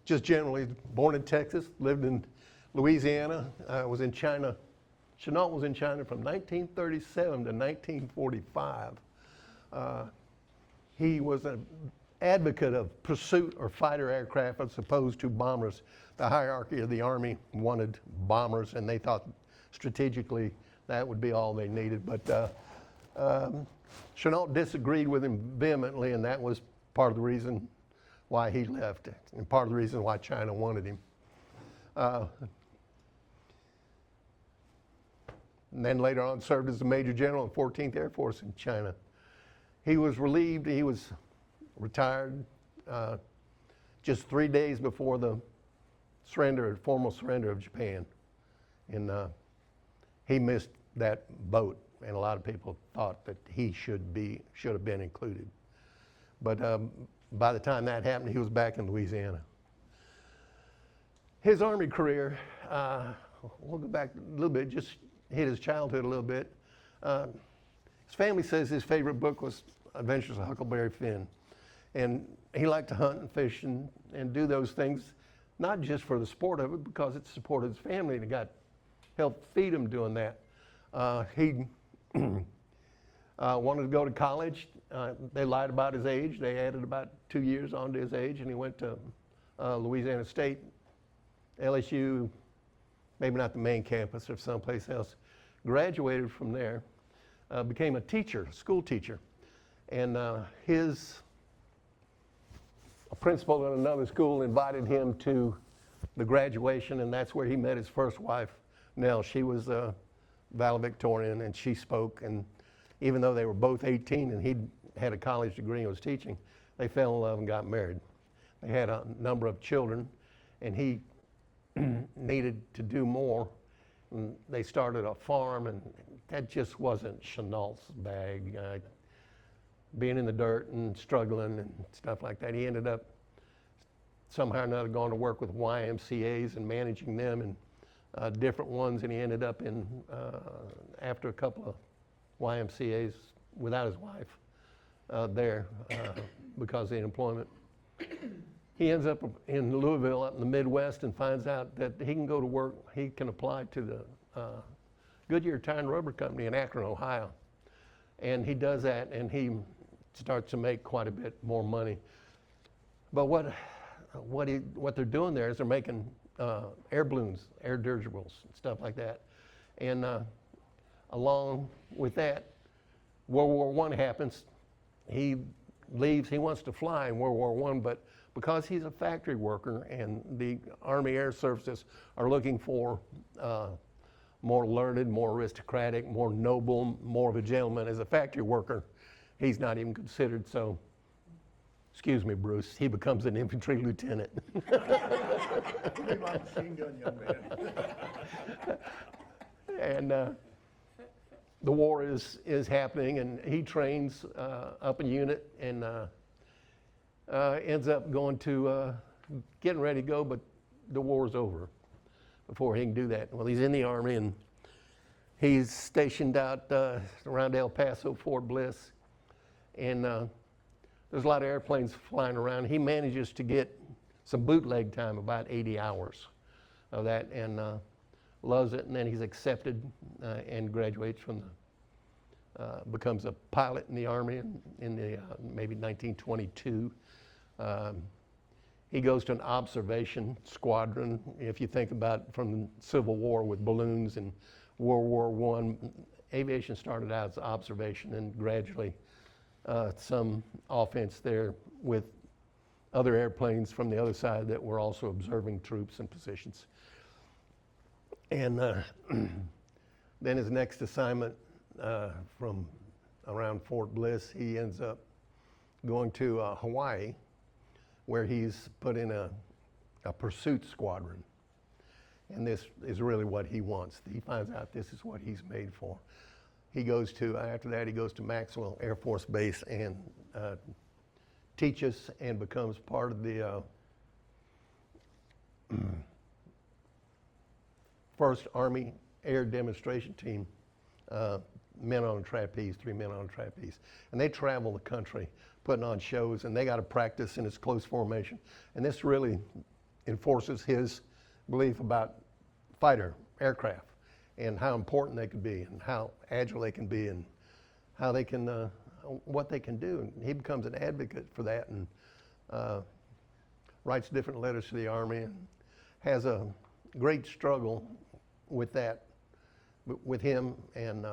just generally born in Texas, lived in Louisiana, was in China. Chennault was in China from 1937 to 1945. He was an advocate of pursuit or fighter aircraft as opposed to bombers. The hierarchy of the Army wanted bombers, and they thought strategically that would be all they needed. But Chennault disagreed with him vehemently, and that was part of the reason why he left, and part of the reason why China wanted him. And then later on served as a Major General in the 14th Air Force in China. He was relieved, he was retired just 3 days before the formal surrender of Japan. And he missed that boat, and a lot of people thought that he should have been included. But by the time that happened, he was back in Louisiana. His Army career, we'll go back a little bit, just hit his childhood a little bit. His family says his favorite book was Adventures of Huckleberry Finn. And he liked to hunt and fish and do those things, not just for the sport of it, because it supported his family and it helped feed him doing that. He wanted to go to college. They lied about his age. They added about 2 years onto his age, and he went to Louisiana State, LSU, maybe not the main campus or someplace else. Graduated from there, became a teacher, school teacher. And a principal at another school invited him to the graduation, and that's where he met his first wife, Nell. She was valedictorian, and she spoke. And even though they were both 18 and he had a college degree and was teaching, they fell in love and got married. They had a number of children, and he needed to do more. And they started a farm, and that just wasn't Chennault's bag. Being in the dirt and struggling and stuff like that. He ended up somehow or another going to work with YMCAs and managing them and different ones, and he ended up in, after a couple of YMCAs without his wife there because of the employment. He ends up in Louisville up in the Midwest and finds out that he can go to work, he can apply to the Goodyear Tire and Rubber Company in Akron, Ohio. And he does that, and he starts to make quite a bit more money. But what they're doing there is they're making air balloons, air dirigibles, stuff like that. And along with that, World War I happens. He leaves, he wants to fly in World War I, but because he's a factory worker and the Army Air Services are looking for more learned, more aristocratic, more noble, more of a gentleman as a factory worker, he's not even considered. So, excuse me, Bruce, he becomes an infantry lieutenant. Be my machine gun, young man. And the war is happening, and he trains up a unit and ends up going to getting ready to go, but the war's over before he can do that. Well, he's in the Army, and he's stationed out around El Paso, Fort Bliss, and there's a lot of airplanes flying around. He manages to get some bootleg time, about 80 hours of that, and loves it. And then he's accepted and graduates from becomes a pilot in the Army in the maybe 1922. He goes to an observation squadron. If you think about from the Civil War with balloons and World War I, aviation started out as observation, and gradually some offense there with other airplanes from the other side that were also observing troops and positions. And then his next assignment from around Fort Bliss, he ends up going to Hawaii, where he's put in a pursuit squadron. And this is really what he wants. He finds out this is what he's made for. He goes to, after that, he goes to Maxwell Air Force Base and teaches and becomes part of the first Army Air Demonstration Team, men on a trapeze, 3 men on a trapeze. And they travel the country putting on shows, and they got to practice in its close formation. And this really enforces his belief about fighter aircraft and how important they can be and how agile they can be and how they can, what they can do. And he becomes an advocate for that and writes different letters to the Army and has a great struggle with that, with him and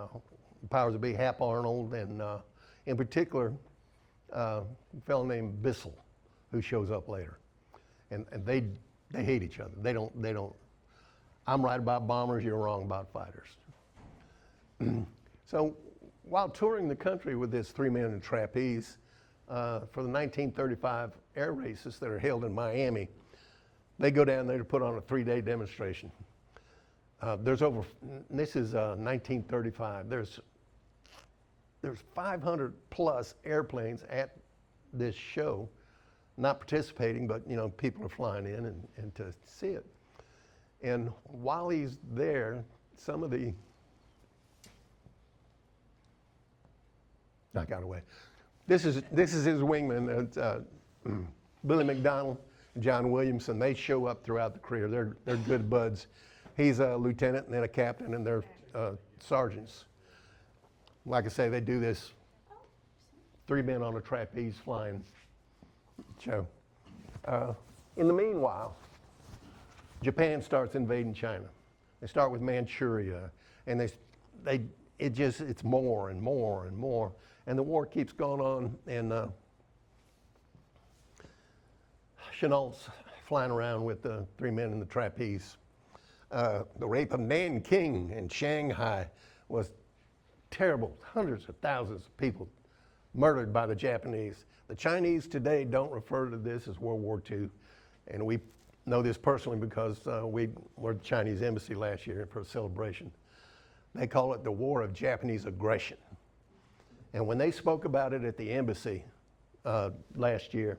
powers that be, Hap Arnold, and in particular, a fellow named Bissell, who shows up later. And they hate each other. They don't, I'm right about bombers, you're wrong about fighters. So while touring the country with this 3 men in a trapeze, for the 1935 air races that are held in Miami, they go down there to put on a 3-day demonstration. There's over, this is 1935, there's 500 plus airplanes at this show, not participating, but you know, people are flying in and to see it. And while he's there, some of the, I got away. This is his wingman, Billy McDonald, John Williamson. They show up throughout the career. They're good buds. He's a lieutenant and then a captain, and they're sergeants. Like I say, they do this 3 men on a trapeze flying show. In the meanwhile, Japan starts invading China. They start with Manchuria, and it's more and more and more. And the war keeps going on, and Chennault's flying around with the 3 men in the trapeze. The rape of Nanking and Shanghai was terrible. Hundreds of thousands of people murdered by the Japanese. The Chinese today don't refer to this as World War II, and we know this personally because we were at the Chinese embassy last year for a celebration. They call it the War of Japanese Aggression. And when they spoke about it at the embassy last year,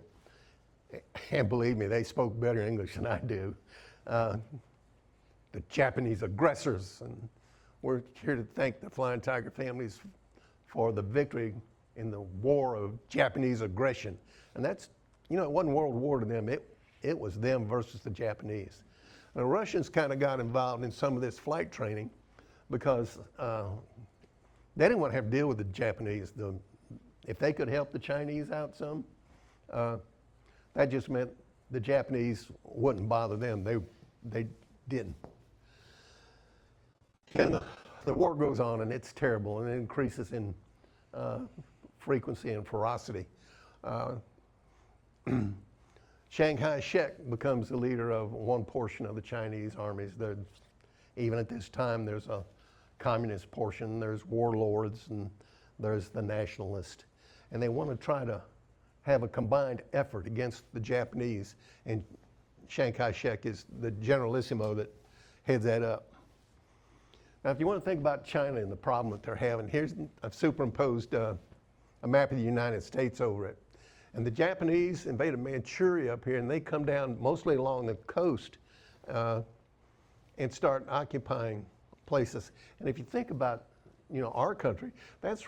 and believe me, they spoke better English than I do, the Japanese aggressors, and we're here to thank the Flying Tiger families for the victory in the War of Japanese Aggression. And that's, you know, it wasn't World War to them, it was them versus the Japanese. The Russians kind of got involved in some of this flight training because they didn't want to have to deal with the Japanese. If they could help the Chinese out some, that just meant the Japanese wouldn't bother them. They didn't. And the war goes on, and it's terrible, and it increases in frequency and ferocity. Chiang Kai-shek becomes the leader of one portion of the Chinese armies. Even at this time, there's a communist portion, there's warlords, and there's the nationalist. And they want to try to have a combined effort against the Japanese, and Chiang Kai-shek is the generalissimo that heads that up. Now, if you want to think about China and the problem that they're having, I've superimposed a map of the United States over it. And the Japanese invaded Manchuria up here, and they come down mostly along the coast and start occupying places. And if you think about, you know, our country, this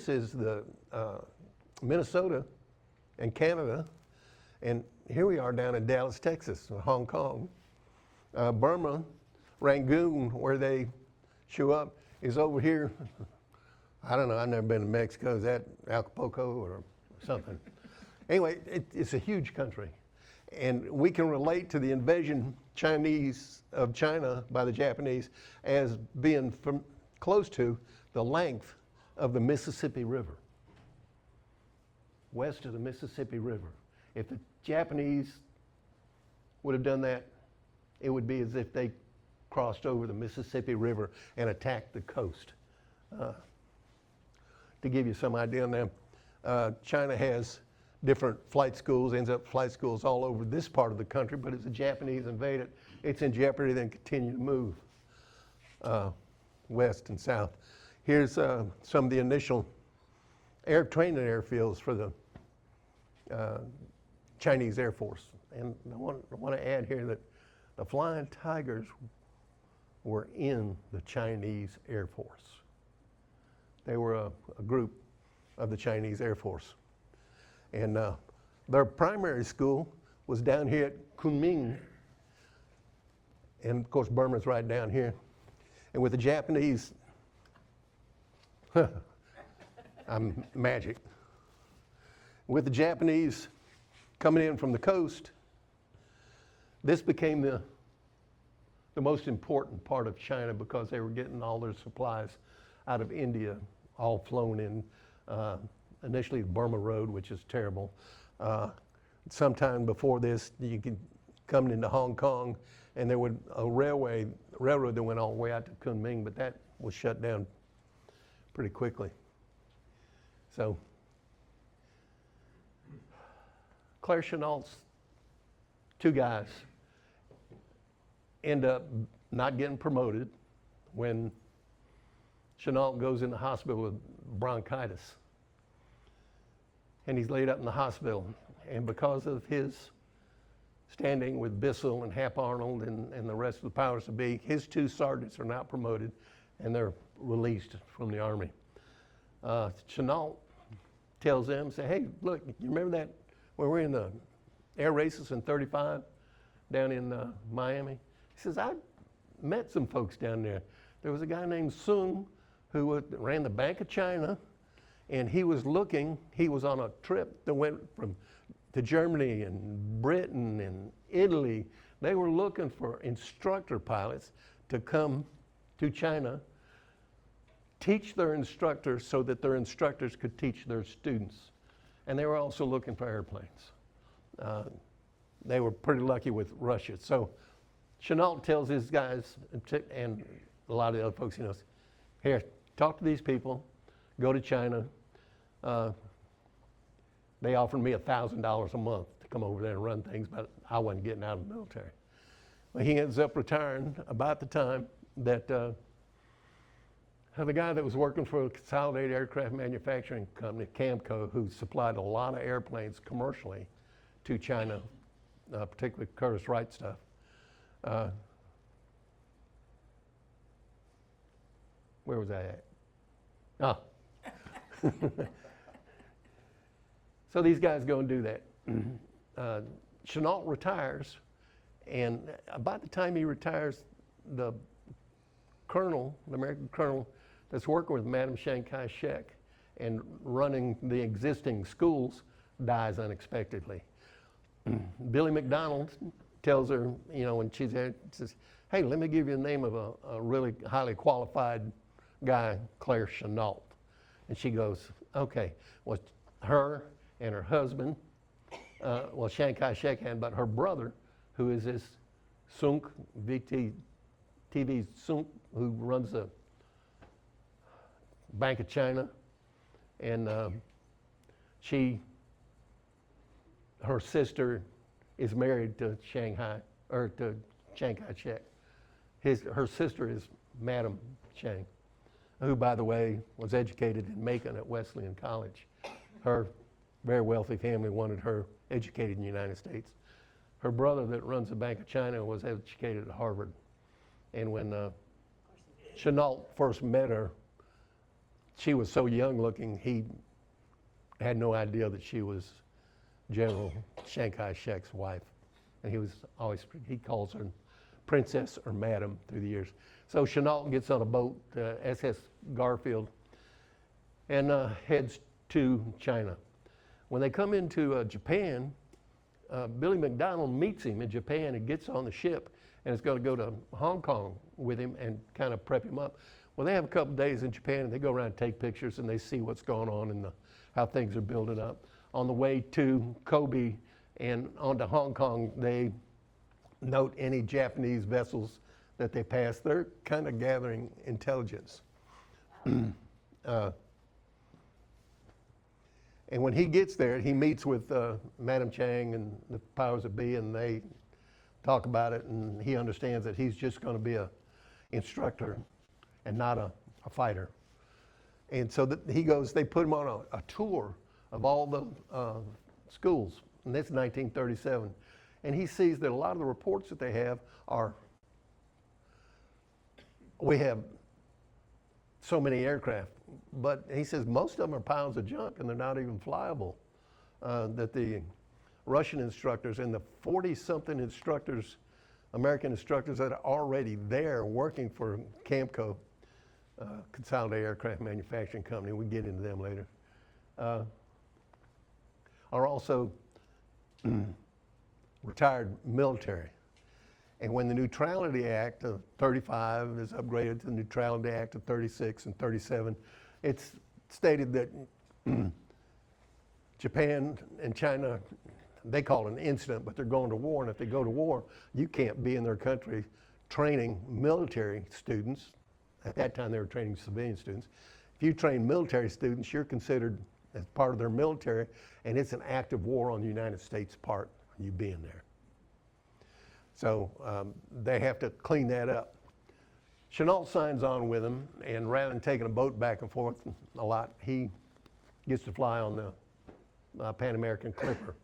is the Minnesota and Canada, and here we are down in Dallas, Texas, or Hong Kong. Burma, Rangoon, where they show up, is over here. I don't know, I've never been to Mexico. Is that Acapulco or something? Anyway, it's a huge country. And we can relate to the invasion of China by the Japanese as being close to the length of the Mississippi River, west of the Mississippi River. If the Japanese would have done that, it would be as if they crossed over the Mississippi River and attacked the coast. To give you some idea on them, China has different flight schools, ends up flight schools all over this part of the country, but as the Japanese invade it, it's in jeopardy, then continue to move west and south. Here's some of the initial training airfields for the Chinese Air Force. And I want to add here that the Flying Tigers were in the Chinese Air Force. They were a group of the Chinese Air Force. And their primary school was down here at Kunming. And of course, Burma's right down here. And with the Japanese, I'm magic. With the Japanese coming in from the coast, this became the most important part of China because they were getting all their supplies out of India, all flown in. Initially, the Burma Road, which is terrible. Sometime before this, you could come into Hong Kong, and there was a railroad that went all the way out to Kunming, but that was shut down pretty quickly. So, Claire Chennault's two guys end up not getting promoted when Chennault goes in the hospital with bronchitis. And he's laid up in the hospital. And because of his standing with Bissell and Hap Arnold and the rest of the powers that be, his two sergeants are not promoted and they're released from the Army. Chennault tells them, say, hey, look, you remember that when we were in the air races in 35 down in Miami? He says, I met some folks down there. There was a guy named Sung who ran the Bank of China, and he was on a trip that went to Germany and Britain and Italy. They were looking for instructor pilots to come to China, teach their instructors so that their instructors could teach their students. And they were also looking for airplanes. They were pretty lucky with Russia. So Chennault tells his guys, and a lot of the other folks he knows, here, talk to these people, go to China. They offered me $1,000 a month to come over there and run things, but I wasn't getting out of the military. Well, he ends up retiring about the time that the guy that was working for a Consolidated Aircraft Manufacturing Company, Camco, who supplied a lot of airplanes commercially to China, particularly Curtiss Wright stuff. Where was I at? Ah. So these guys go and do that. Chennault retires, and about the time he retires, the colonel, the American colonel that's working with Madame Chiang Kai-shek and running the existing schools dies unexpectedly. Billy McDonald tells her, when she's there, says, hey, let me give you the name of a really highly qualified guy, Claire Chennault. And she goes, okay. Well, her and her husband, Chiang Kai-shek had, but her brother, who is this Sunk, TV Sunk, who runs the Bank of China, and her sister is married to Chiang Kai-shek. Her sister is Madam Chiang, who, by the way, was educated in Macon at Wesleyan College. Her very wealthy family wanted her educated in the United States. Her brother that runs the Bank of China was educated at Harvard. And when Chennault first met her, she was so young looking, he had no idea that she was General Chiang Kai-shek's wife. And he calls her Princess or Madam through the years. So Chennault gets on a boat, SS Garfield, and heads to China. When they come into Japan, Billy McDonald meets him in Japan and gets on the ship and is going to go to Hong Kong with him and kind of prep him up. Well, they have a couple days in Japan and they go around and take pictures and they see what's going on and how things are building up. On the way to Kobe and onto Hong Kong, they note any Japanese vessels that they pass. They're kind of gathering intelligence. And when he gets there, he meets with Madam Chiang and the powers that be, and they talk about it, and he understands that he's just going to be an instructor and not a fighter. And so they put him on a tour of all the schools, and that's 1937. And he sees that a lot of the reports that they have we have so many aircraft, but he says most of them are piles of junk and they're not even flyable. That the Russian instructors and the 40-something instructors, American instructors that are already there working for Camco, Consolidated Aircraft Manufacturing Company, we get into them later, are also retired military. And when the Neutrality Act of 35 is upgraded to the Neutrality Act of 36 and 37, it's stated that Japan and China, they call it an incident, but they're going to war, and if they go to war, you can't be in their country training military students. At that time, they were training civilian students. If you train military students, you're considered as part of their military, and it's an act of war on the United States' part, you being there. So they have to clean that up. Chennault signs on with him, and rather than taking a boat back and forth a lot, he gets to fly on the Pan American Clipper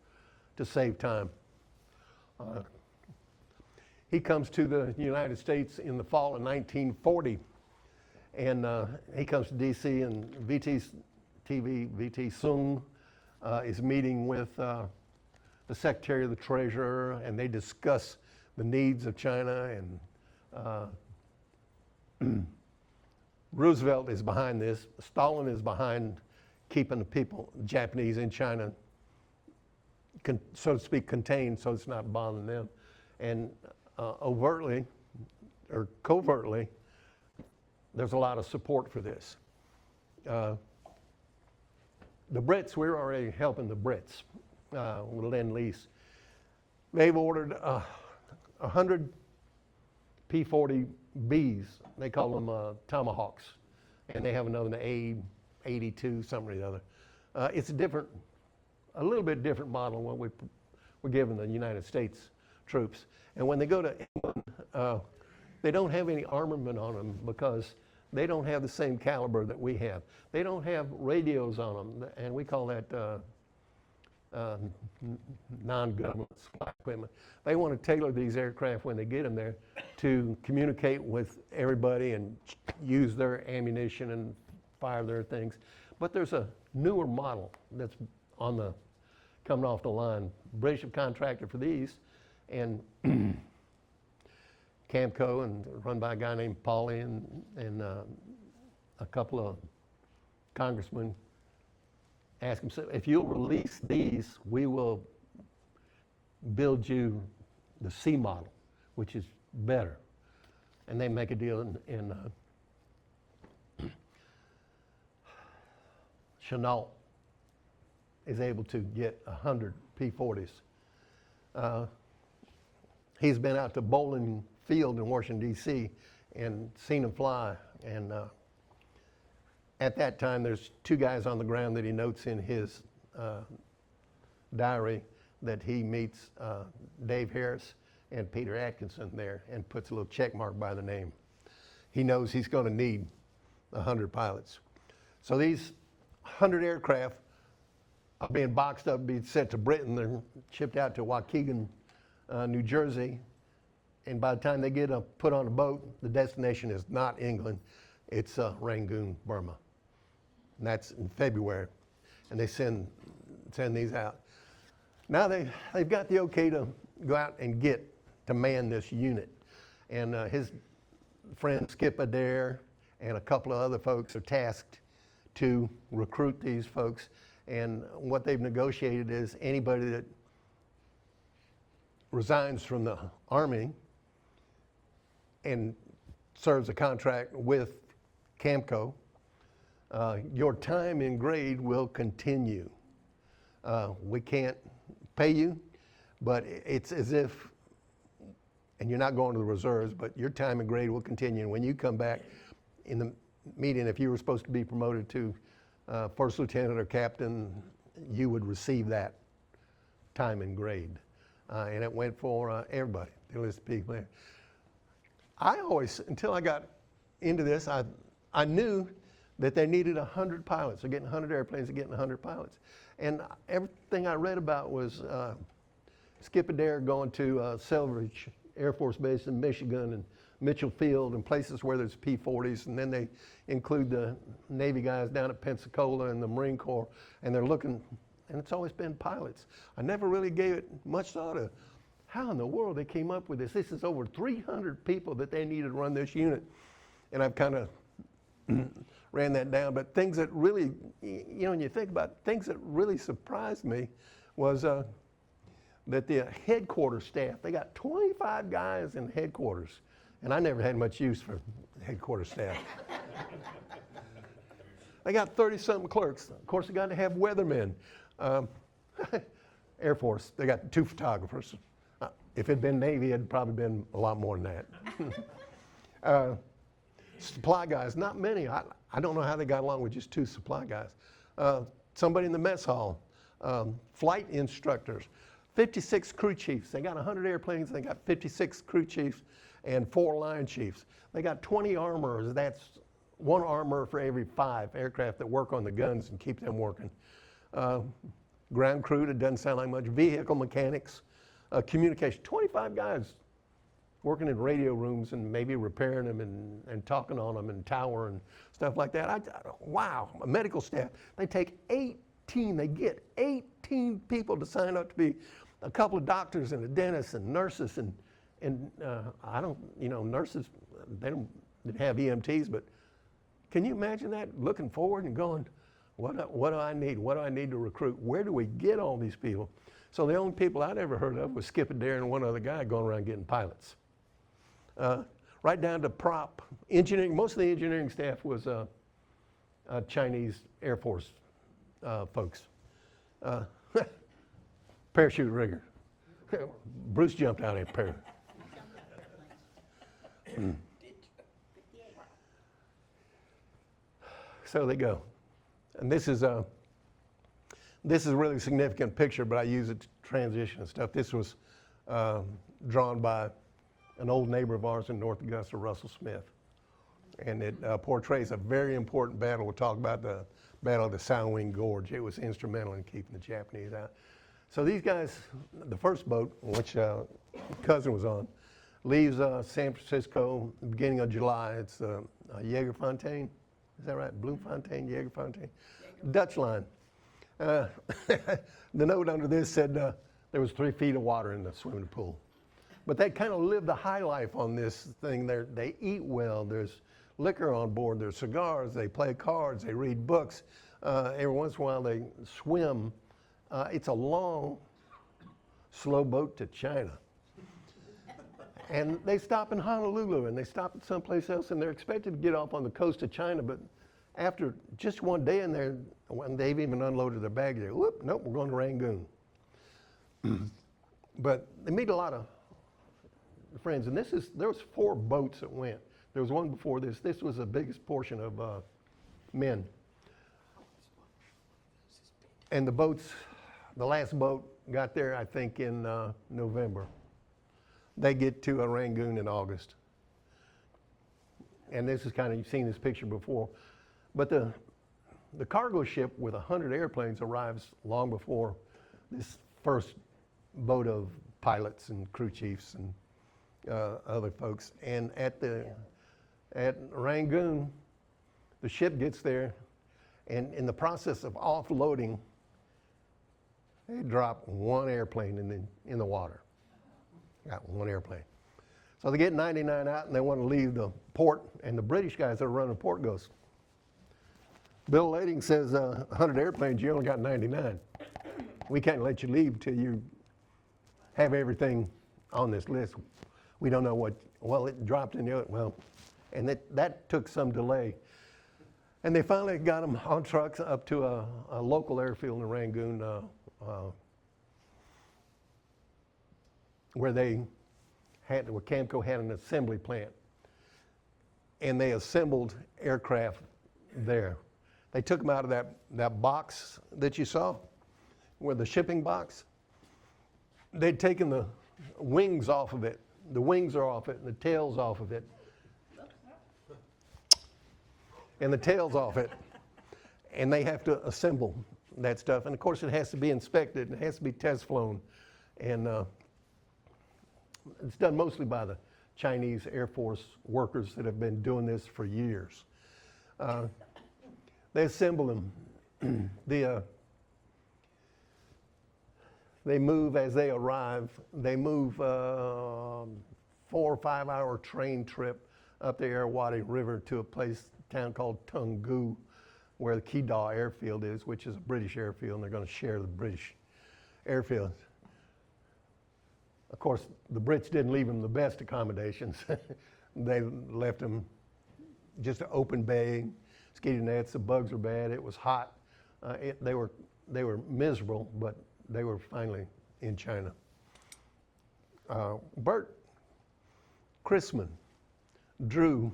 to save time. He comes to the United States in the fall of 1940, and he comes to DC, and VT Sung is meeting with the Secretary of the Treasurer, and they discuss the needs of China, and Roosevelt is behind this. Stalin is behind keeping the people, Japanese in China, so to speak, contained so it's not bothering them. And overtly or covertly, there's a lot of support for this. The Brits, we're already helping the Brits with Lend-Lease. They've ordered 100 P-40Bs. They call them Tomahawks, and they have another A-82, something or the other. It's a little bit different model than what we're giving the United States troops. And when they go to England, they don't have any armament on them because they don't have the same caliber that we have. They don't have radios on them, and we call that non-government supply equipment. They want to tailor these aircraft when they get them there to communicate with everybody and use their ammunition and fire their things. But there's a newer model that's coming off the line. British have contracted for these, and Camco, and run by a guy named Pauly, and a couple of congressmen ask him, so if you'll release these, we will build you the C model, which is better. And they make a deal in Chennault is able to get 100 P-40s. He's been out to Bowling Field in Washington, D.C., and seen them fly. And at that time, there's two guys on the ground that he notes in his diary that he meets Dave Harris and Peter Atkinson there, and puts a little check mark by the name. He knows he's going to need 100 pilots. So these 100 aircraft are being boxed up, being sent to Britain. They're shipped out to Waukegan, New Jersey. And by the time they get put on a boat, the destination is not England, it's Rangoon, Burma. And that's in February. And they send these out. Now they've got the okay to go out and to man this unit. And his friend Skip Adair and a couple of other folks are tasked to recruit these folks. And what they've negotiated is anybody that resigns from the Army and serves a contract with Camco, your time in grade will continue. We can't pay you, but it's as if, and you're not going to the reserves, but your time in grade will continue. And when you come back in the meeting, if you were supposed to be promoted to first lieutenant or captain, you would receive that time in grade. And it went for everybody, the list of people there. I always, until I got into this, I knew that they needed 100 pilots. They're getting 100 airplanes, they're getting 100 pilots. And everything I read about was Skip Adair going to Selvidge Air Force Base in Michigan, and Mitchell Field and places where there's P-40s, and then they include the Navy guys down at Pensacola and the Marine Corps, and they're looking, and it's always been pilots. I never really gave it much thought of how in the world they came up with this. This is over 300 people that they needed to run this unit, and I've kind of ran that down. But things that really, you know, when you think about it, things that really surprised me was that the headquarters staff, they got 25 guys in headquarters, and I never had much use for headquarters staff. They got 30-something clerks. Of course, they got to have weathermen. Air Force, they got 2 photographers. If it had been Navy, it'd probably been a lot more than that. Supply guys, not many. I don't know how they got along with just 2 supply guys. Somebody in the mess hall, flight instructors, 56 crew chiefs. They got 100 airplanes, they got 56 crew chiefs and 4 line chiefs. They got 20 armorers. That's 1 armorer for every 5 aircraft that work on the guns and keep them working. Ground crew, that doesn't sound like much. Vehicle mechanics, communication. 25 guys working in radio rooms and maybe repairing them and talking on them and tower and stuff like that. Wow, medical staff. They take 18, they get 18 people to sign up to be a couple of doctors and a dentist and nurses and I don't, you know, nurses, they don't have EMTs, but can you imagine that, looking forward and going, what do I need? What do I need to recruit? Where do we get all these people? So the only people I'd ever heard of was Skip Adair and 1 other guy going around getting pilots. Right down to prop engineering. Most of the engineering staff was Chinese Air Force folks. Parachute rigger. Bruce jumped out of a parachute. So they go. And this is a really significant picture, but I use it to transition and stuff. This was drawn by an old neighbor of ours in North Augusta, Russell Smith. And it portrays a very important battle. We'll talk about the Battle of the Salween Gorge. It was instrumental in keeping the Japanese out. So these guys, the first boat, which Cousin was on, leaves San Francisco at the beginning of July. It's Jagerfontein. Is that right? Bloemfontein, Jagerfontein? Dutch line. The note under this said there was 3 feet of water in the swimming pool. But they kind of live the high life on this thing. They eat well. There's liquor on board. There's cigars. They play cards. They read books. Every once in a while they swim. It's a long, slow boat to China. And they stop in Honolulu and they stop at someplace else and they're expected to get off on the coast of China, but after just 1 day in there, when they've even unloaded their baggage, they whoop, nope, we're going to Rangoon. But they meet a lot of friends, and there was 4 boats that went. There was one before this. This was the biggest portion of men. And the last boat got there, I think, in November. They get to Rangoon in August. And this is kind of, you've seen this picture before. But the cargo ship with 100 airplanes arrives long before this first boat of pilots and crew chiefs and other folks. And at Rangoon, the ship gets there, and in the process of offloading, they drop 1 airplane in the water. Got 1 airplane. So they get 99 out and they want to leave the port, and the British guys that are running the port goes, Bill Lading says 100 airplanes, you only got 99. We can't let you leave till you have everything on this list. We don't know what, well, it dropped in the other, well, and that took some delay. And they finally got them on trucks up to a local airfield in Rangoon, where Camco had an assembly plant, and they assembled aircraft there. They took them out of that box that you saw, where the shipping box. They'd taken the wings off of it. The wings are off it, and the tail's off of it. And the tail's off it. And they have to assemble that stuff. And of course, it has to be inspected, and it has to be test flown. And it's done mostly by the Chinese Air Force workers that have been doing this for years. They assemble them. They move as they arrive. They move 4 or 5 hour train trip up the Irrawaddy River to a town called Tungu, where the Kedah airfield is, which is a British airfield, and they're going to share the British airfield. Of course, the Brits didn't leave them the best accommodations. They left them just an open bay, mosquito nets. The bugs were bad. It was hot. They were miserable, but they were finally in China. Bert Chrisman drew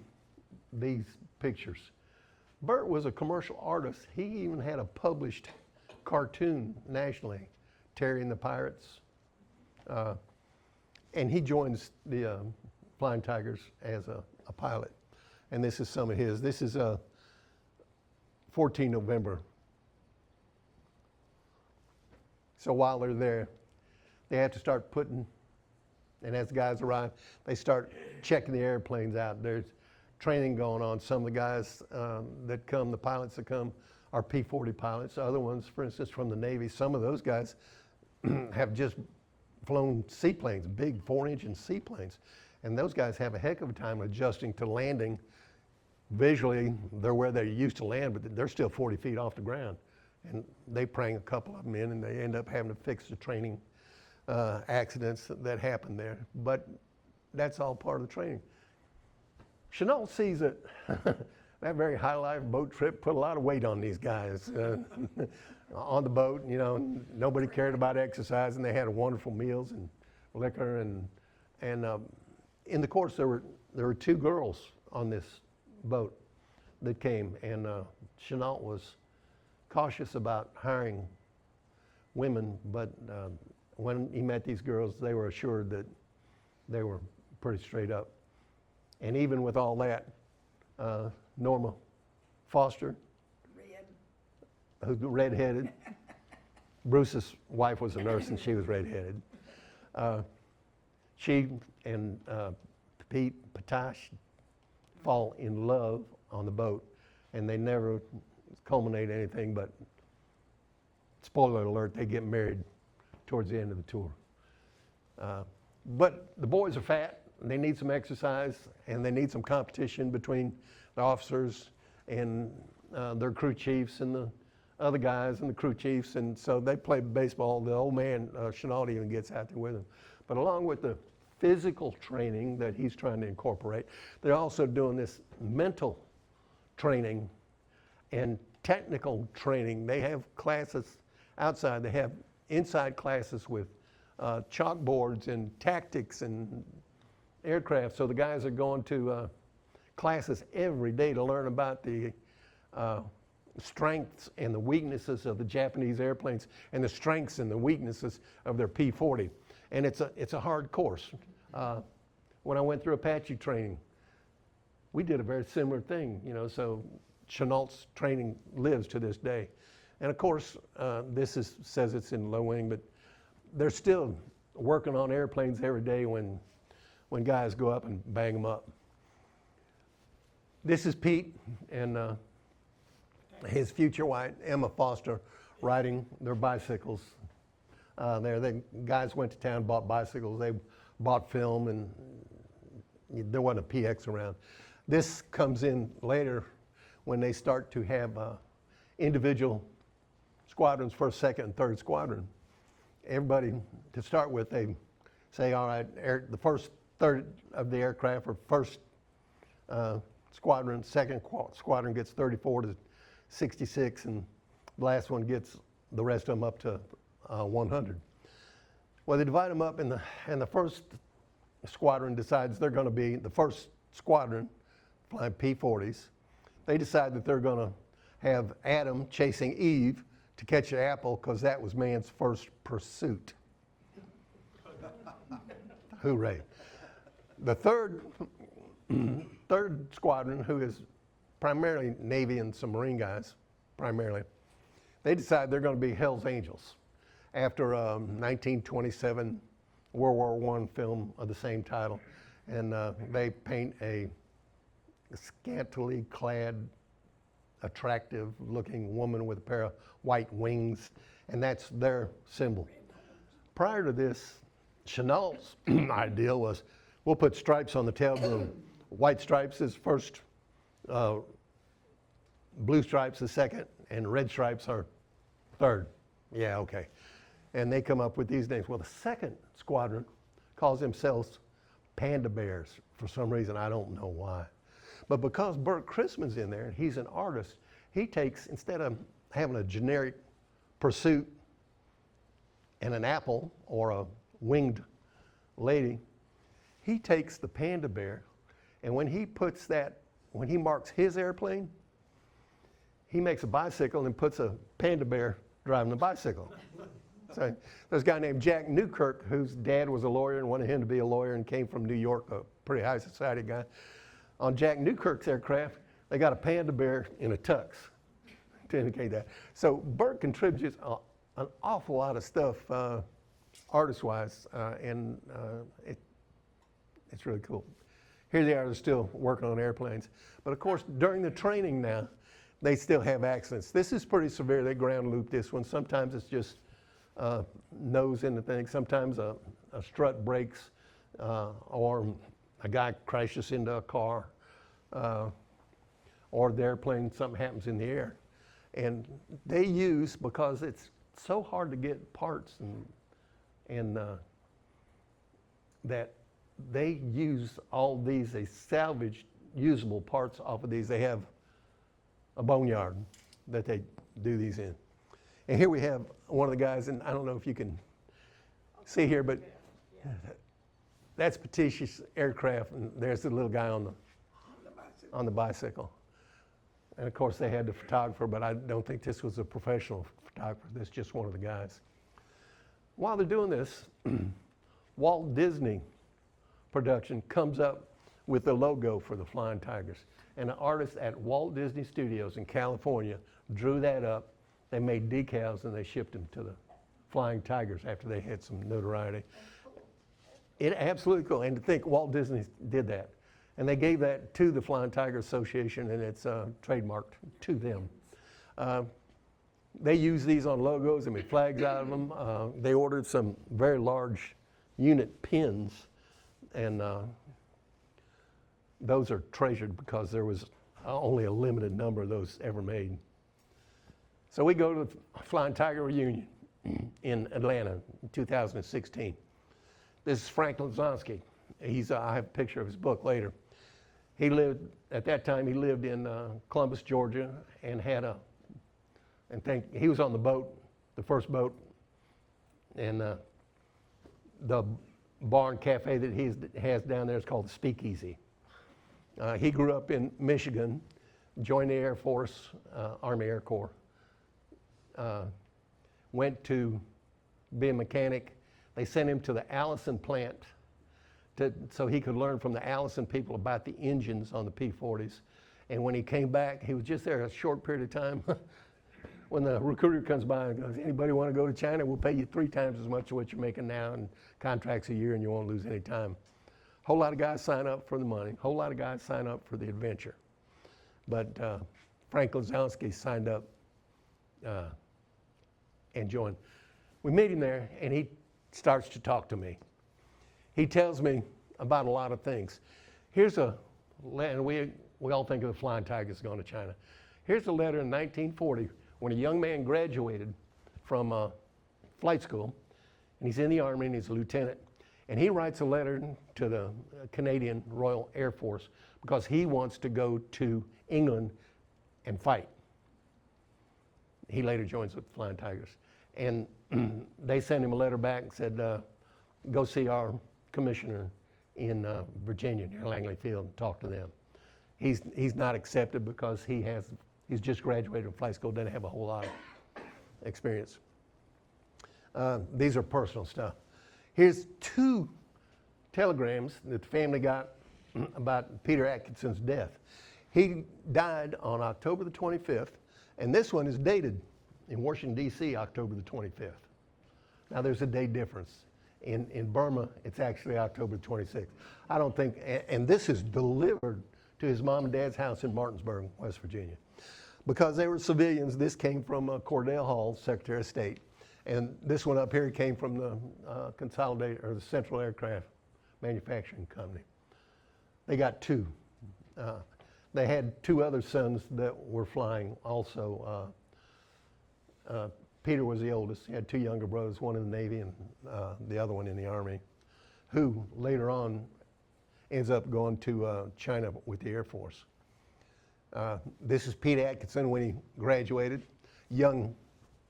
these pictures. Bert was a commercial artist. He even had a published cartoon nationally, Terry and the Pirates. And he joins the Flying Tigers as a pilot. And this is some of his. This is 14 November. So while they're there, they have to start putting, and as the guys arrive, they start checking the airplanes out. There's training going on. Some of the guys that come, the pilots that come, are P-40 pilots. Other ones, for instance, from the Navy, some of those guys have just flown seaplanes, big 4-engine seaplanes. And those guys have a heck of a time adjusting to landing. Visually, they're where they used to land, but they're still 40 feet off the ground. And they prang a couple of them in, and they end up having to fix the training accidents that happen there. But that's all part of the training. Chennault sees that that very high life boat trip put a lot of weight on these guys. On the boat, you know, nobody cared about exercise, and they had wonderful meals and liquor. And in the course, there were 2 girls on this boat that came, and Chennault was cautious about hiring women, but when he met these girls, they were assured that they were pretty straight up. And even with all that, Norma Foster, who's redheaded, Bruce's wife was a nurse and she was redheaded. She and Pete Patash fall in love on the boat, and they never culminate anything, but spoiler alert, they get married towards the end of the tour. But the boys are fat, and they need some exercise, and they need some competition between the officers and their crew chiefs and the other guys and the crew chiefs, and so they play baseball. The old man, Chennault, even gets out there with them. But along with the physical training that he's trying to incorporate, they're also doing this mental training and technical training. They have classes outside. They have inside classes with chalkboards and tactics and aircraft. So the guys are going to classes every day to learn about the strengths and the weaknesses of the Japanese airplanes and the strengths and the weaknesses of their P-40. And it's a hard course. When I went through Apache training, we did a very similar thing, you know, so Chennault's training lives to this day. And of course, says it's in low wing, but they're still working on airplanes every day when guys go up and bang them up. This is Pete and his future wife, Emma Foster, riding their bicycles. The guys went to town, bought bicycles. They bought film, and there wasn't a PX around. This comes in later when they start to have individual squadrons, 1st, 2nd, and 3rd Squadron. Everybody, to start with, they say, all right, the first third of the aircraft, or 1st Squadron, 2nd Squadron gets 34 to 66, and the last one gets the rest of them up to 100. Well, they divide them up, and the 1st Squadron decides they're going to be the 1st Squadron flying P-40s. They decide that they're going to have Adam chasing Eve to catch an apple because that was man's first pursuit. Hooray. The third Squadron, who is primarily Navy and some Marine guys, primarily, they decide they're going to be Hell's Angels after a 1927 World War I film of the same title. And they paint a scantily clad, attractive looking woman with a pair of white wings, and that's their symbol. Prior to this, Chennault's idea was, we'll put stripes on the tail boom. White stripes is first, blue stripes is second, and red stripes are third. Yeah, okay. And they come up with these names. Well, the second squadron calls themselves Panda Bears for some reason. I don't know why. But because Bert Christman's in there, and he's an artist, he takes, instead of having a generic pursuit and an apple or a winged lady, he takes the panda bear, and when he puts that, when he marks his airplane, he makes a bicycle and puts a panda bear driving the bicycle. So there's a guy named Jack Newkirk, whose dad was a lawyer and wanted him to be a lawyer and came from New York, a pretty high society guy. On Jack Newkirk's aircraft, they got a panda bear in a tux to indicate that. So Bert contributes an awful lot of stuff artist-wise, and it's really cool. Here they are, they're still working on airplanes. But of course, during the training now, they still have accidents. This is pretty severe. They ground loop this one. Sometimes it's just nose in the thing. Sometimes a strut breaks, or a guy crashes into a car, or the airplane, something happens in the air. And they use, because it's so hard to get parts and that they use all these, they salvage usable parts off of these. They have a boneyard that they do these in. And here we have one of the guys, and I don't know if you can see here, but that's Petitia's aircraft, and there's the little guy on the bicycle. And of course they had the photographer, but I don't think this was a professional photographer. This is just one of the guys. While they're doing this, Walt Disney production comes up with the logo for the Flying Tigers. And an artist at Walt Disney Studios in California drew that up. They made decals and they shipped them to the Flying Tigers after they had some notoriety. It absolutely cool. And to think Walt Disney did that. And they gave that to the Flying Tiger Association, and it's trademarked to them. They use these on logos and made flags out of them. They ordered some very large unit pins, and those are treasured because there was only a limited number of those ever made. So we go to the Flying Tiger reunion in Atlanta in 2016. This is Frank Lozonsky. I have a picture of his book later. He lived, at that time, he lived in Columbus, Georgia, and he was on the boat, the first boat, and the bar and cafe that he has down there is called the Speakeasy. He grew up in Michigan, joined the Air Force, Army Air Corps, went to be a mechanic. They sent him to the Allison plant so he could learn from the Allison people about the engines on the P-40s. And when he came back, he was just there a short period of time. When the recruiter comes by and goes, anybody want to go to China? We'll pay you 3 times as much as what you're making now, and contracts a year, and you won't lose any time. Whole lot of guys sign up for the money. Whole lot of guys sign up for the adventure. But Frank Lozonsky signed up and joined. We meet him there, and he starts to talk to me. He tells me about a lot of things. Here's and we all think of the Flying Tigers going to China. Here's a letter in 1940 when a young man graduated from flight school, and he's in the Army and he's a lieutenant. And he writes a letter to the Canadian Royal Air Force because he wants to go to England and fight. He later joins with the Flying Tigers. And they sent him a letter back and said, go see our commissioner in Virginia, near Langley Field, and talk to them. He's not accepted because he's just graduated from flight school, doesn't have a whole lot of experience. These are personal stuff. Here's 2 telegrams that the family got about Peter Atkinson's death. He died on October the 25th, and this one is dated in Washington, D.C., October the 25th. Now, there's a day difference In Burma, it's actually October 26th. I don't think, and this is delivered to his mom and dad's house in Martinsburg, West Virginia. Because they were civilians, this came from Cordell Hall, Secretary of State. And this one up here came from the the Central Aircraft Manufacturing Company. They got two. They had two other sons that were flying also. Peter was the oldest. He had two younger brothers, one in the Navy and the other one in the Army, who later on ends up going to China with the Air Force. This is Pete Atkinson when he graduated,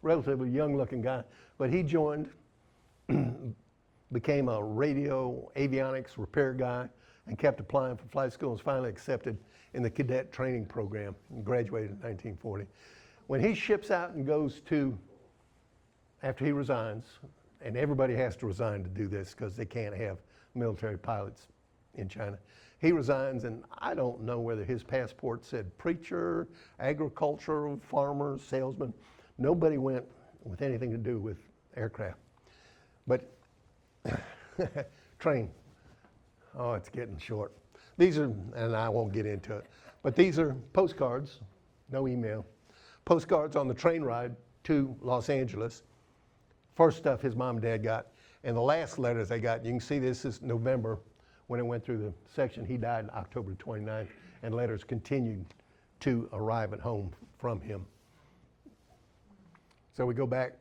relatively young looking guy, but he joined, became a radio avionics repair guy and kept applying for flight school and was finally accepted in the cadet training program and graduated in 1940. When he ships out and goes to, after he resigns, and everybody has to resign to do this because they can't have military pilots in China. He resigns, and I don't know whether his passport said preacher, agricultural, farmer, salesman. Nobody went with anything to do with aircraft. But train, oh, it's getting short. These are, and I won't get into it, but these are postcards, no email, postcards on the train ride to Los Angeles. First stuff his mom and dad got, and the last letters they got, you can see this is November when it went through the section. He died October 29th, and letters continued to arrive at home from him. So we go back,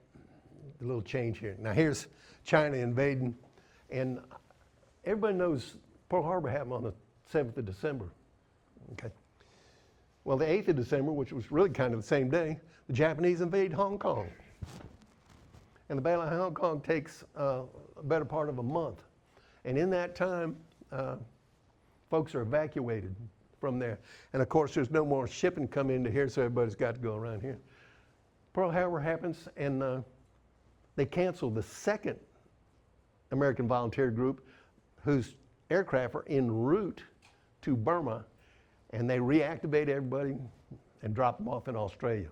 a little change here. Now here's China invading, and everybody knows Pearl Harbor happened on the 7th of December, okay? Well, the 8th of December, which was really kind of the same day, the Japanese invade Hong Kong. And the Battle of Hong Kong takes a better part of a month. And in that time, folks are evacuated from there. And of course, there's no more shipping coming into here, so everybody's got to go around here. Pearl Harbor happens, and they cancel the second American volunteer group whose aircraft are en route to Burma, and they reactivate everybody and drop them off in Australia.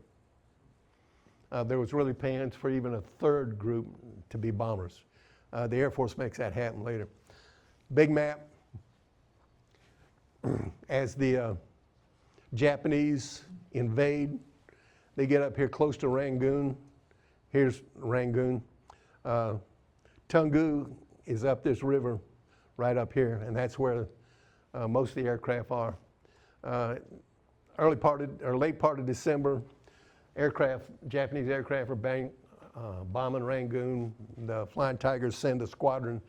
There was really plans for even a third group to be bombers. The Air Force makes that happen later. Big map. As the Japanese invade, they get up here close to Rangoon. Here's Rangoon. Tungu is up this river right up here, and that's where most of the aircraft are. Late part of December, Japanese aircraft are bombing Rangoon. The Flying Tigers send a squadron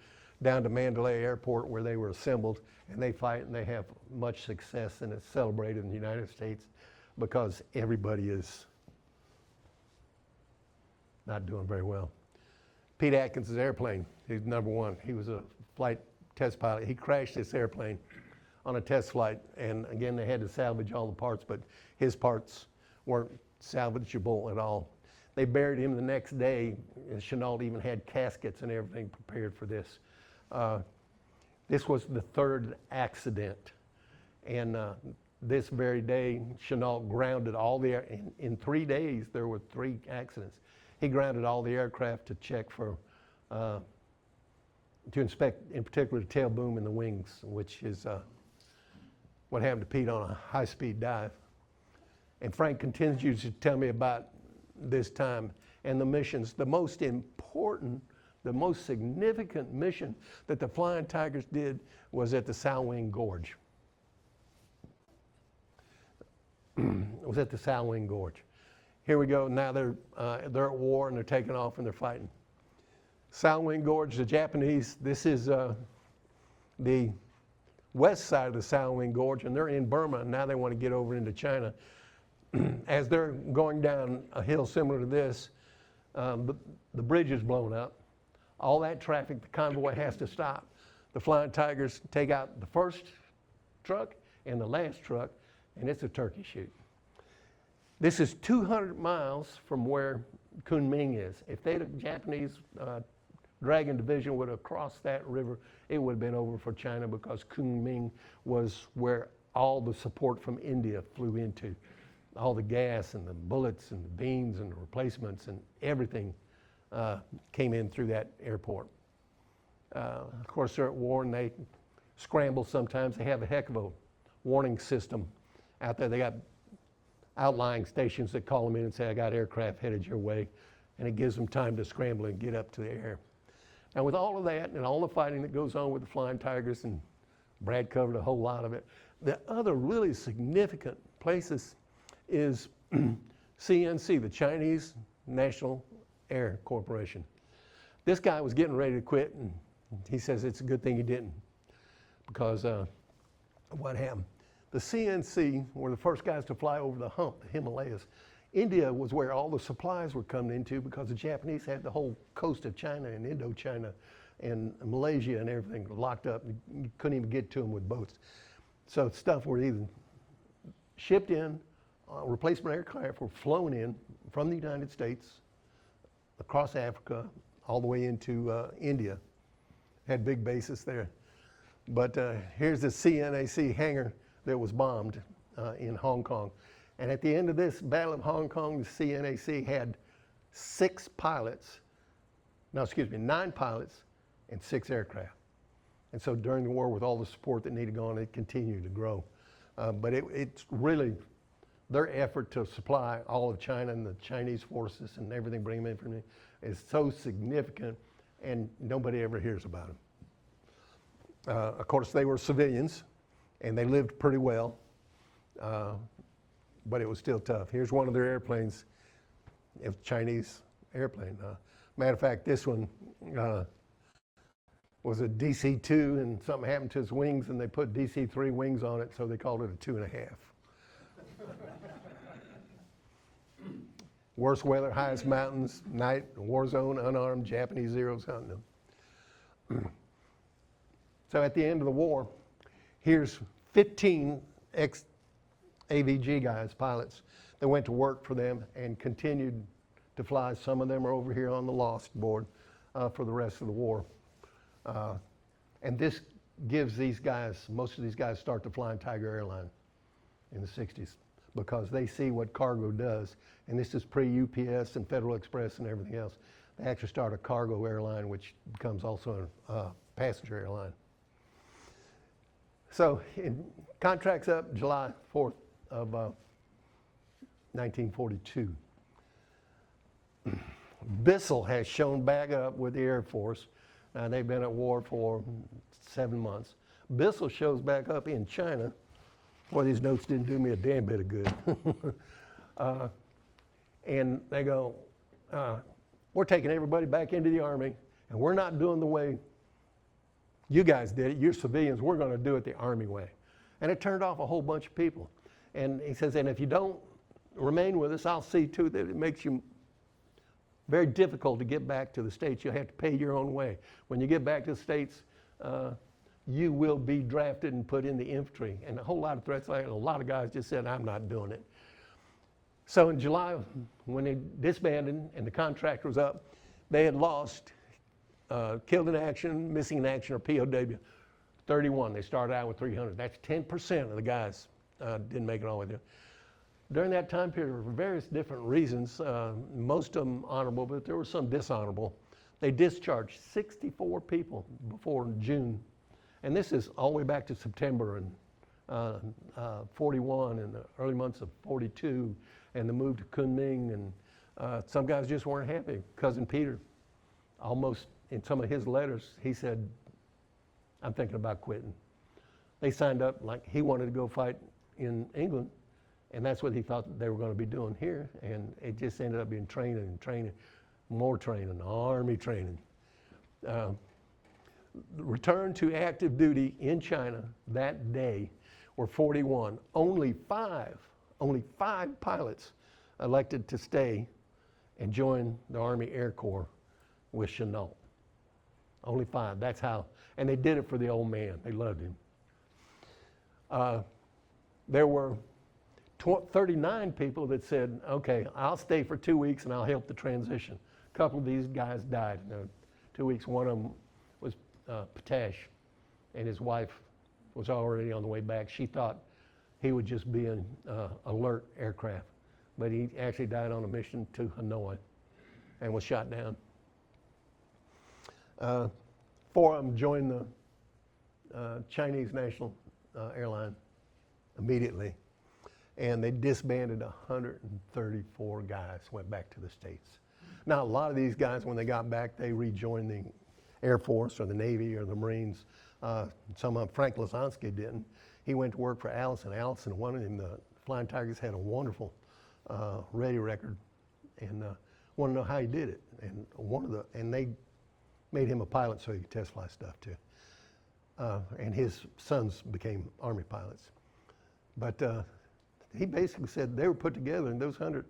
down to Mandalay Airport where they were assembled, and they fight and they have much success, and it's celebrated in the United States because everybody is not doing very well. Pete Atkinson's airplane, he's number one. He was a flight test pilot. He crashed this airplane on a test flight, and again, they had to salvage all the parts, but his parts weren't salvageable at all. They buried him the next day, and Chennault even had caskets and everything prepared for this. This was the third accident, and this very day, Chennault grounded all the, in 3 days, there were 3 accidents. He grounded all the aircraft to check for, to inspect, in particular, the tail boom and the wings, which is what happened to Pete on a high-speed dive. And Frank continues to tell me about this time and the missions. The most important, the most significant mission that the Flying Tigers did was at the Salween Gorge. It was at the Salween Gorge. Here we go, now they're at war and they're taking off and they're fighting. Salween Gorge, the Japanese, this is the west side of the Salween Gorge, and they're in Burma, and now they want to get over into China. As they're going down a hill similar to this, the bridge is blown up. All that traffic, the convoy has to stop. The Flying Tigers take out the first truck and the last truck, and it's a turkey shoot. This is 200 miles from where Kunming is. If the Japanese Dragon Division would have crossed that river, it would have been over for China, because Kunming was where all the support from India flew into. All the gas and the bullets and the beans and the replacements and everything came in through that airport. Of course, they're at war and they scramble sometimes. They have a heck of a warning system out there. They got outlying stations that call them in and say, I got aircraft headed your way. And it gives them time to scramble and get up to the air. And with all of that and all the fighting that goes on with the Flying Tigers, and Brad covered a whole lot of it, the other really significant places is CNC, the Chinese National Air Corporation. This guy was getting ready to quit, and he says it's a good thing he didn't, because what happened? The CNC were the first guys to fly over the hump, the Himalayas. India was where all the supplies were coming into, because the Japanese had the whole coast of China and Indochina and Malaysia and everything locked up. You couldn't even get to them with boats. So stuff were either shipped in, replacement aircraft were flown in from the United States, across Africa, all the way into India. Had big bases there. But here's the CNAC hangar that was bombed in Hong Kong. And at the end of this Battle of Hong Kong, the CNAC had 9 pilots and 6 aircraft. And so during the war, with all the support that needed going, it continued to grow. But it's really their effort to supply all of China and the Chinese forces and everything, bring them in from it, is so significant, and nobody ever hears about them. Of course, they were civilians, and they lived pretty well, but it was still tough. Here's one of their airplanes, a Chinese airplane. Matter of fact, this one was a DC-2, and something happened to its wings, and they put DC-3 wings on it, so they called it a 2.5. Worst weather, highest mountains, night, war zone, unarmed, Japanese Zeros hunting them. So at the end of the war, here's 15 ex-AVG guys, pilots, that went to work for them and continued to fly. Some of them are over here on the lost board for the rest of the war. And this gives these guys, most of these guys start the Flying Tiger airline in the 60s, because they see what cargo does. And this is pre-UPS and Federal Express and everything else. They actually start a cargo airline, which becomes also a passenger airline. So contract's up July 4th of 1942. Bissell has shown back up with the Air Force. They've been at war for 7 months. Bissell shows back up in China. Boy, these notes didn't do me a damn bit of good. And they go, we're taking everybody back into the Army, and we're not doing the way you guys did it. You're civilians. We're going to do it the Army way. And it turned off a whole bunch of people. And he says, and if you don't remain with us, I'll see to that it makes you very difficult to get back to the States. You'll have to pay your own way. When you get back to the States, you will be drafted and put in the infantry. And a whole lot of threats like that. A lot of guys just said, I'm not doing it. So in July, when they disbanded and the contract was up, they had lost killed in action, missing in action, or POW, 31. They started out with 300. That's 10% of the guys didn't make it all the way through. During that time period, for various different reasons, most of them honorable, but there were some dishonorable, they discharged 64 people before June. And this is all the way back to September and 41 and the early months of 42 and the move to Kunming. And some guys just weren't happy. Cousin Peter, almost in some of his letters, he said, I'm thinking about quitting. They signed up like he wanted to go fight in England, and that's what he thought they were going to be doing here. And it just ended up being training and training, more training, Army training. Return to active duty in China that day were 41. Only five pilots elected to stay and join the Army Air Corps with Chennault. Only 5, that's how, and they did it for the old man. They loved him. There were 39 people that said, okay, I'll stay for 2 weeks and I'll help the transition. A couple of these guys died in 2 weeks. One of them was Potash, and his wife was already on the way back. She thought he would just be an alert aircraft, but he actually died on a mission to Hanoi and was shot down. 4 of them joined the Chinese national airline immediately. And they disbanded 134 guys, went back to the States. Now, a lot of these guys, when they got back, they rejoined the Air Force or the Navy or the Marines. Some of them, Frank Lasansky didn't. He went to work for Allison. Allison wanted him. The Flying Tigers had a wonderful radio record, and wanted to know how he did it. And they made him a pilot so he could test fly stuff too. And his sons became Army pilots. But he basically said they were put together, and those 100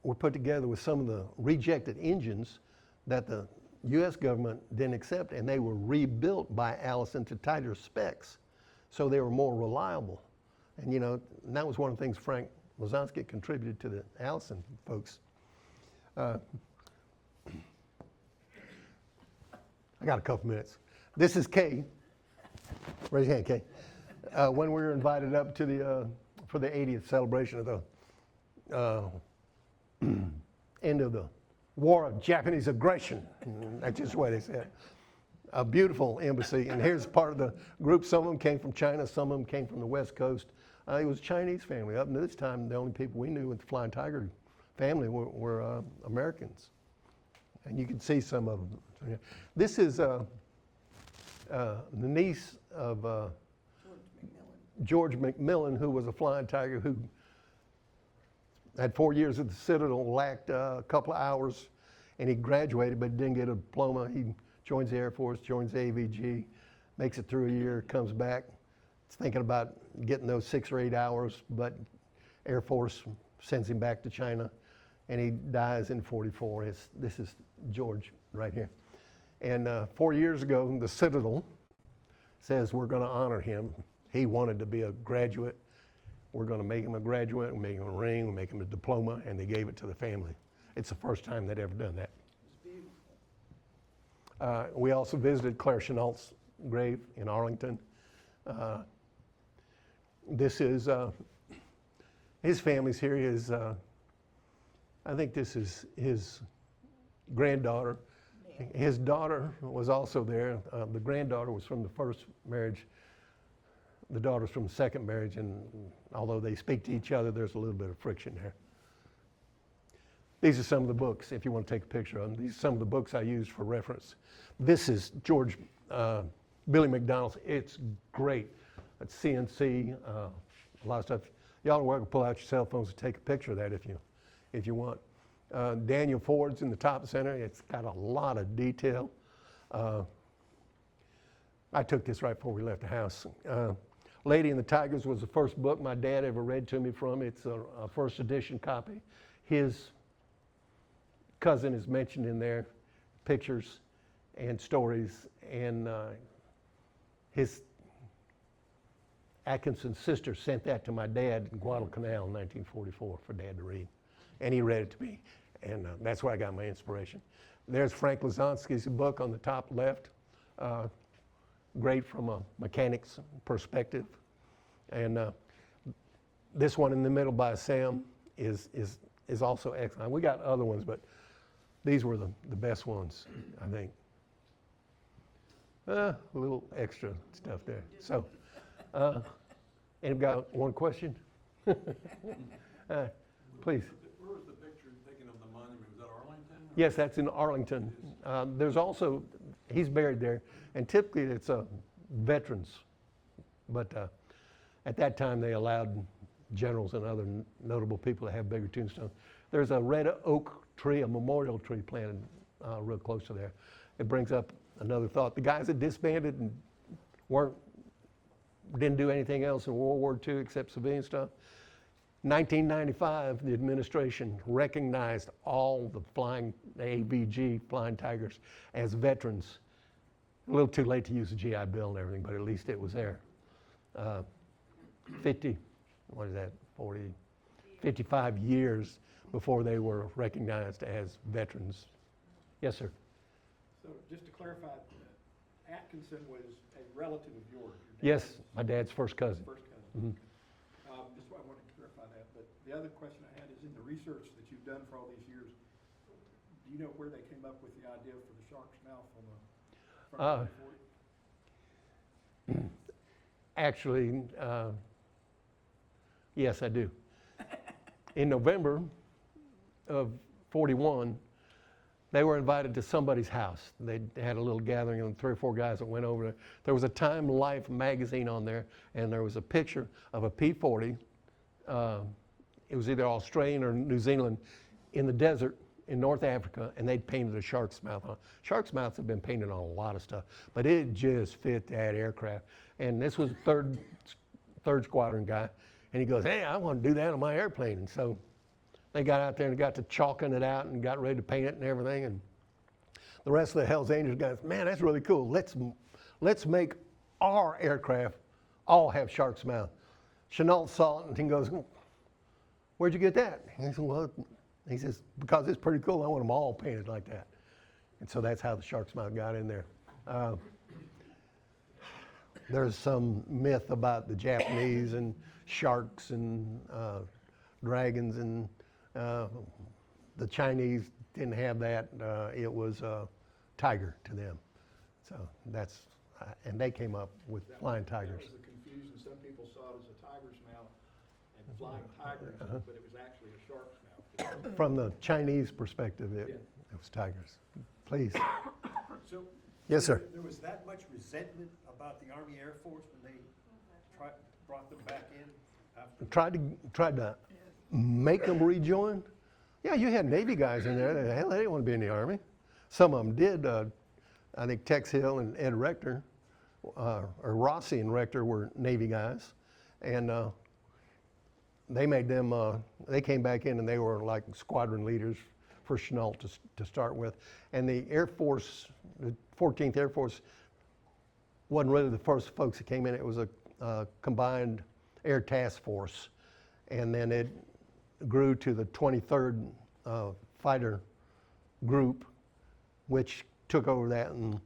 were put together with some of the rejected engines that the U.S. government didn't accept, and they were rebuilt by Allison to tighter specs, so they were more reliable. And and that was one of the things Frank Lasansky contributed to the Allison folks. I got a couple minutes. This is Kay. Raise your hand, Kay. When we were invited up to the for the 80th celebration of the end of the War of Japanese Aggression. That's just what they said. A beautiful embassy, and here's part of the group. Some of them came from China, some of them came from the West Coast. It was a Chinese family. Up until this time, the only people we knew with the Flying Tiger family were Americans. And you can see some of them. This is the niece of George McMillan, who was a Flying Tiger, who had 4 years at the Citadel, lacked a couple of hours, and he graduated but didn't get a diploma. He joins the Air Force, joins the AVG, makes it through a year, comes back. He's thinking about getting those 6 or 8 hours, but Air Force sends him back to China, and he dies in '44. This is George right here. And 4 years ago, the Citadel says we're going to honor him. He wanted to be a graduate. We're going to make him a graduate, we'll make him a ring, we'll make him a diploma, and they gave it to the family. It's the first time they'd ever done that. It's beautiful. We also visited Claire Chennault's grave in Arlington. This is, his family's here. I think this is his granddaughter. Yeah. His daughter was also there. The granddaughter was from the first marriage. The daughter's from the second marriage, and although they speak to each other, there's a little bit of friction there. These are some of the books, if you want to take a picture of them. These are some of the books I used for reference. This is Billy McDonald's. It's great. It's CNC, a lot of stuff. Y'all are welcome to pull out your cell phones and take a picture of that if you want. Daniel Ford's in the top center. It's got a lot of detail. I took this right before we left the house. Lady and the Tigers was the first book my dad ever read to me from. It's a first edition copy. His cousin is mentioned in there, pictures and stories, and his Atkinson's sister sent that to my dad in Guadalcanal in 1944 for Dad to read, and he read it to me, and that's where I got my inspiration. There's Frank Lasansky's book on the top left. Great from a mechanic's perspective. And this one in the middle by Sam is also excellent. We got other ones, but these were the best ones, I think. A little extra stuff there. So, and got one question? Please. Where was the picture taken of the monument? Was that Arlington? Yes, that's in Arlington. There's also, he's buried there, and typically it's veterans, but at that time they allowed generals and other notable people to have bigger tombstones. There's a red oak tree, a memorial tree planted real close to there. It brings up another thought. The guys that disbanded and didn't do anything else in World War II except civilian stuff, 1995, the administration recognized all the AVG Flying Tigers as veterans. A little too late to use the GI Bill and everything, but at least it was there. 55 years before they were recognized as veterans. Yes, sir. So just to clarify, Atkinson was a relative of yours? Yes, my dad's first cousin. First cousin. Mhm. Just why I wanted to clarify that. But the other question I had is, in the research that you've done for all these years, do you know where they came up with the idea for the shark's mouth on the Uh, From 40? Actually, yes, I do. In November of 41, they were invited to somebody's house. They had a little gathering of 3 or 4 guys that went over there. There was a Time Life magazine on there, and there was a picture of a P-40. It was either Australian or New Zealand in the desert in North Africa, and they'd painted a shark's mouth on it. Shark's mouths have been painted on a lot of stuff, but it just fit that aircraft. And this was third squadron guy, and he goes, "Hey, I want to do that on my airplane." And so they got out there and got to chalking it out and got ready to paint it and everything. And the rest of the Hells Angels guys, "Man, that's really cool. Let's make our aircraft all have shark's mouth." Chennault saw it and he goes, "Where'd you get that?" And he said, "Well," he says, "because it's pretty cool. I want them all painted like that." And so that's how the shark's mouth got in there. There's some myth about the Japanese and sharks and dragons, and the Chinese didn't have that. It was tiger to them. So that's, and they came up with flying tigers. That was the confusion. Some people saw it as a tiger's mouth and flying tigers, but it was actually a shark's mouth. From the Chinese perspective, it was tigers. Please. So. Yes, sir. There was that much resentment about the Army Air Force when they brought them back in after? Tried to make them rejoin. Yeah, you had Navy guys in there. Hell, they didn't want to be in the Army. Some of them did. I think Tex Hill and Ed Rector, or Rossi and Rector were Navy guys, and they made them. They came back in and they were like squadron leaders for Chennault to start with. And the Air Force, the 14th Air Force, wasn't really the first folks that came in. It was a combined air task force, and then it grew to the 23rd Fighter Group, which took over that, and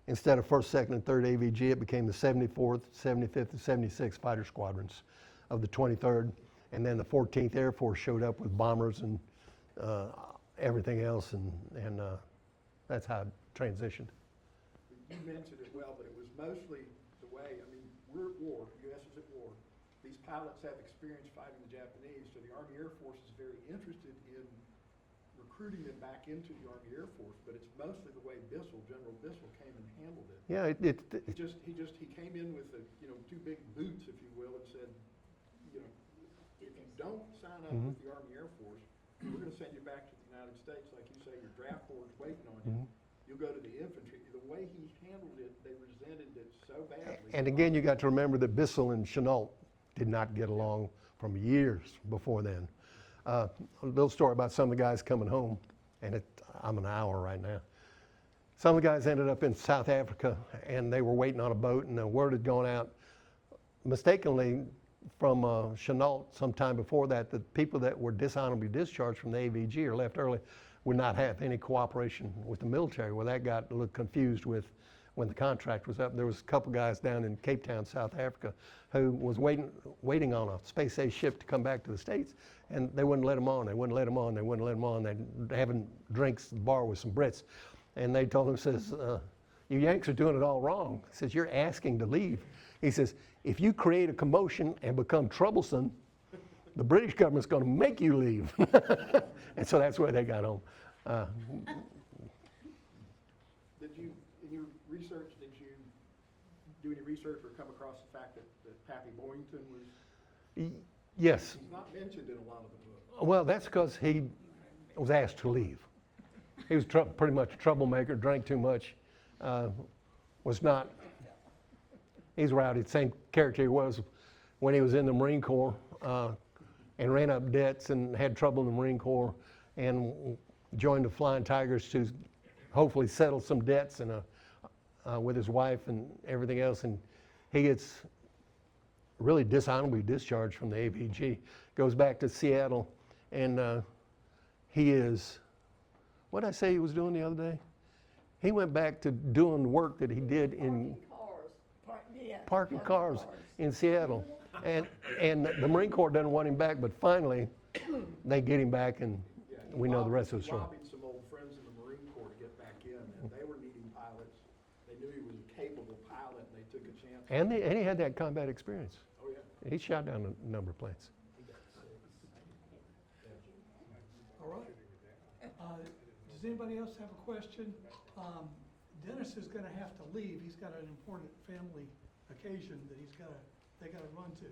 instead of 1st, 2nd, and 3rd AVG, it became the 74th, 75th, and 76th Fighter Squadrons of the 23rd, and then the 14th Air Force showed up with bombers and everything else, and that's how it transitioned. You mentioned it well, but it was mostly the way, I mean, we're at war, U.S. is at war. These pilots have experience fighting the Japanese, so the Army Air Force is very interested in recruiting them back into the Army Air Force, but it's mostly the way General Bissell came and handled it. Yeah, He came in with the, 2 big boots, if you will, and said, if you don't sign up with the Army Air Force, we're going to send you back to the United States, like you say, your draft board's waiting on you. You'll go to the infantry. The way he handled it, they resented it so badly. and again, you got to remember that Bissell and Chennault did not get along from years before then. A little story about some of the guys coming home, and I'm an hour right now. Some of the guys ended up in South Africa, and they were waiting on a boat, and the word had gone out mistakenly from Chennault sometime before that, the people that were dishonorably discharged from the AVG or left early would not have any cooperation with the military. Well, that got a little confused with when the contract was up. There was a couple guys down in Cape Town, South Africa, who was waiting on a space age ship to come back to the States, and they wouldn't let them on. They wouldn't let them on. They wouldn't let them on. They're having drinks at the bar with some Brits, and they told him, says, "You Yanks are doing it all wrong." He says, "You're asking to leave." He says, "If you create a commotion and become troublesome, the British government's going to make you leave." And so that's where they got home. Did you, in your research, did you do any research or come across the fact that Pappy Boyington was? Yes. He's not mentioned in a lot of the books. Well, that's because he was asked to leave. He was pretty much a troublemaker, drank too much, was not, he's rowdy, same character he was when he was in the Marine Corps, and ran up debts and had trouble in the Marine Corps, and joined the Flying Tigers to hopefully settle some debts and with his wife and everything else. And he gets really dishonorably discharged from the AVG, goes back to Seattle, and he is, what did I say he was doing the other day? He went back to doing work that he did in parking cars in Seattle. And the Marine Corps doesn't want him back, but finally they get him back, and we know the rest of the story. He lobbied some old friends in the Marine Corps to get back in, and they were needing pilots. They knew he capable pilot, and they took a chance. And he had that combat experience. Oh, yeah. He shot down a number of planes. All right. Does anybody else have a question? Dennis is gonna have to leave. He's got an important family occasion that they gotta run to.